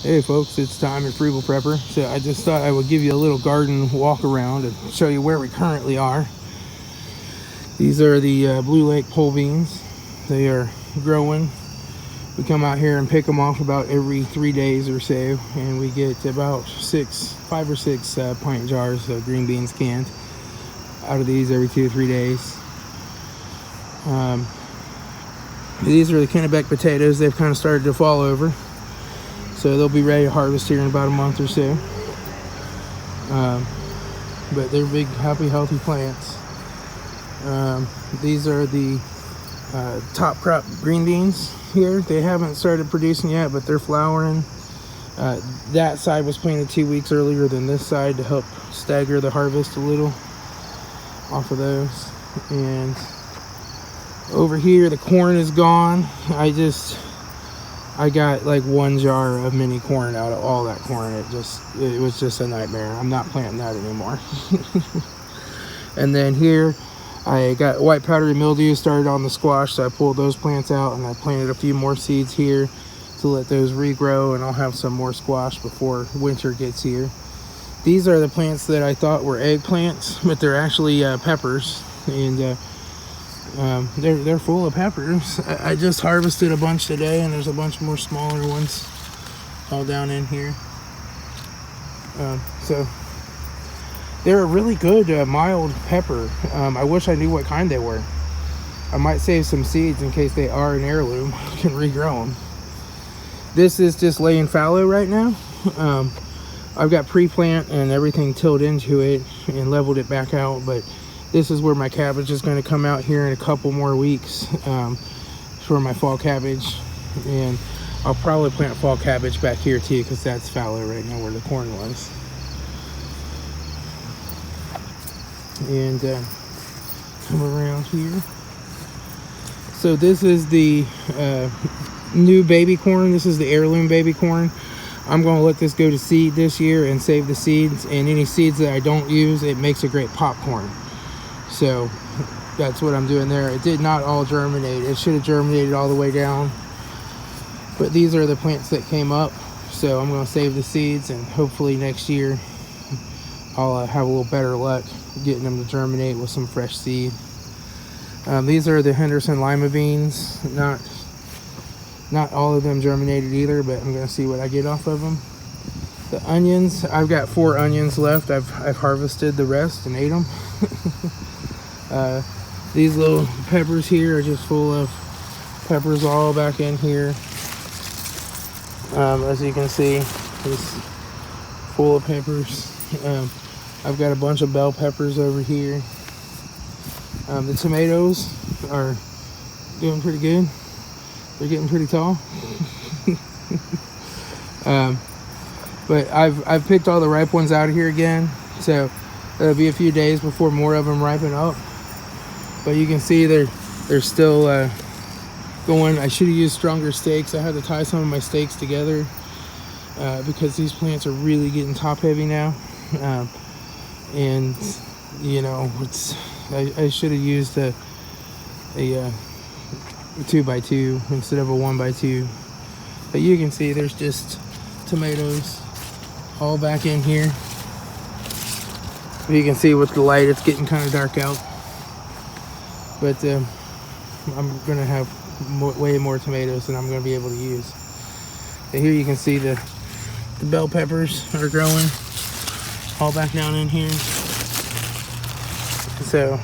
Hey folks, it's Time at Frugal Prepper. So I just thought I would give you a little garden walk around and show you where we currently are. These are the Blue Lake pole beans. They are growing. We come out here and pick them off about every 3 days or so, and we get about 5 or 6 pint jars of green beans canned out of these every 2 or 3 days. These are the Kennebec potatoes. They've kind of started to fall over, so they'll be ready to harvest here in about a month or so. But they're big, happy, healthy plants. These are the top crop green beans here. They haven't started producing yet, but they're flowering. That side was planted 2 weeks earlier than this side to help stagger the harvest a little off of those. And over here, the corn is gone. I got like 1 jar of mini corn out of all that corn. It was just a nightmare. I'm not planting that anymore. And then here, I got white powdery mildew started on the squash, so I pulled those plants out and I planted a few more seeds here to let those regrow, and I'll have some more squash before winter gets here. These are the plants that I thought were eggplants, but they're actually peppers, and they're full of peppers. I just harvested a bunch today, and there's a bunch more smaller ones all down in here. So they're a really good mild pepper. I wish I knew what kind they were. I might save some seeds in case they are an heirloom. I can regrow them. This is just laying fallow right now. I've got pre-plant and everything tilled into it and leveled it back out, but this is where my cabbage is going to come out here in a couple more weeks for my fall cabbage. And I'll probably plant fall cabbage back here too, because that's fallow right now where the corn was. And come around here. So this is the new baby corn. This is the heirloom baby corn. I'm going to let this go to seed this year and save the seeds, and any seeds that I don't use, it makes a great popcorn. So that's what I'm doing there. It did not all germinate. It should have germinated all the way down, but these are the plants that came up, so I'm going to save the seeds, and hopefully next year I'll have a little better luck getting them to germinate with some fresh seed. These are the Henderson Lima beans. Not all of them germinated either, but I'm going to see what I get off of them. The onions, I've got 4 onions left. I've harvested the rest and ate them. These little peppers here are just full of peppers all back in here. As you can see, it's full of peppers. I've got a bunch of bell peppers over here. The tomatoes are doing pretty good. They're getting pretty tall. But I've picked all the ripe ones out of here again, so it'll be a few days before more of them ripen up. But you can see they're still going. I should have used stronger stakes. I had to tie some of my stakes together because these plants are really getting top heavy now. And you know, I should have used a 2x2 instead of a 1x2. But you can see there's just tomatoes all back in here. You can see with the light it's getting kind of dark out, but I'm gonna have way more tomatoes than I'm gonna be able to use. And here you can see the bell peppers are growing all back down in here. So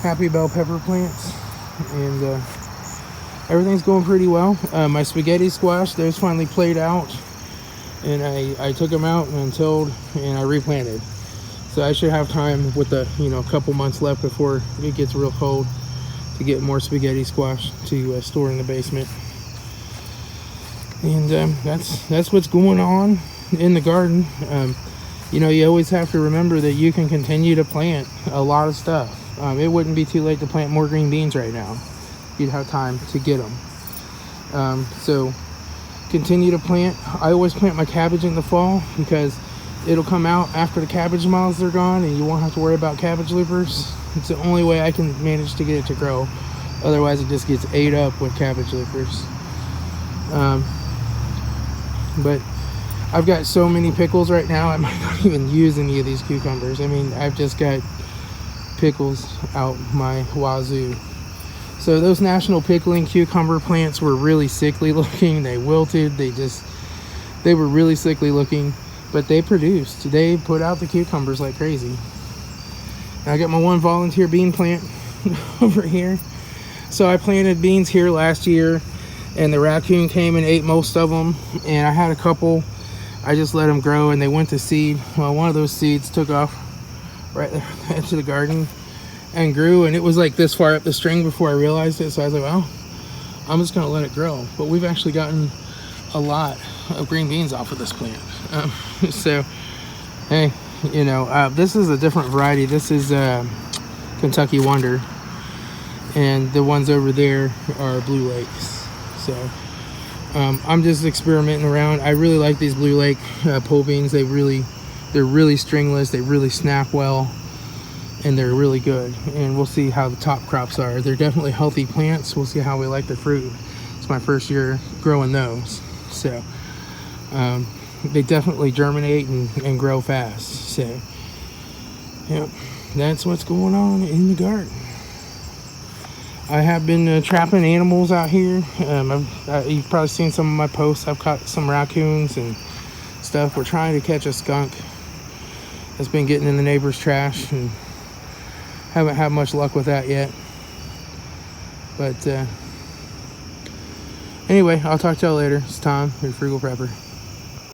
happy bell pepper plants, and everything's going pretty well. My spaghetti squash, those finally played out, and I took them out and tilled, and I replanted. So I should have time with a couple months left before it gets real cold to get more spaghetti squash to store in the basement. And that's what's going on in the garden. You always have to remember that you can continue to plant a lot of stuff. It wouldn't be too late to plant more green beans right now. You'd have time to get them. So continue to plant. I always plant my cabbage in the fall because it'll come out after the cabbage moths are gone, and you won't have to worry about cabbage loopers. It's the only way I can manage to get it to grow. Otherwise it just gets ate up with cabbage loopers. But I've got so many pickles right now, I might not even use any of these cucumbers. I mean, I've just got pickles out my wazoo. So those national pickling cucumber plants were really sickly looking. They wilted. They were really sickly looking, but they produced. They put out the cucumbers like crazy. And I got my one volunteer bean plant over here. So I planted beans here last year, and the raccoon came and ate most of them. And I had a couple. I just let them grow, and they went to seed. Well, one of those seeds took off right there at the edge of the garden and grew, and it was like this far up the string before I realized it. So I was like, well, I'm just gonna let it grow. But we've actually gotten a lot of green beans off of this plant. So hey, you know, this is a different variety. This is Kentucky Wonder, and the ones over there are Blue Lakes. So I'm just experimenting around. I really like these Blue Lake pole beans. They're really stringless. They really snap well, and they're really good. And we'll see how the top crops are. They're definitely healthy plants. We'll see how we like the fruit. It's my first year growing those, so they definitely germinate and grow fast. So yep, that's what's going on in the garden. I have been trapping animals out here. You've probably seen some of my posts. I've caught some raccoons and stuff. We're trying to catch a skunk that's been getting in the neighbor's trash, and haven't had much luck with that yet. But anyway, I'll talk to y'all later. It's Tom, your Frugal Prepper.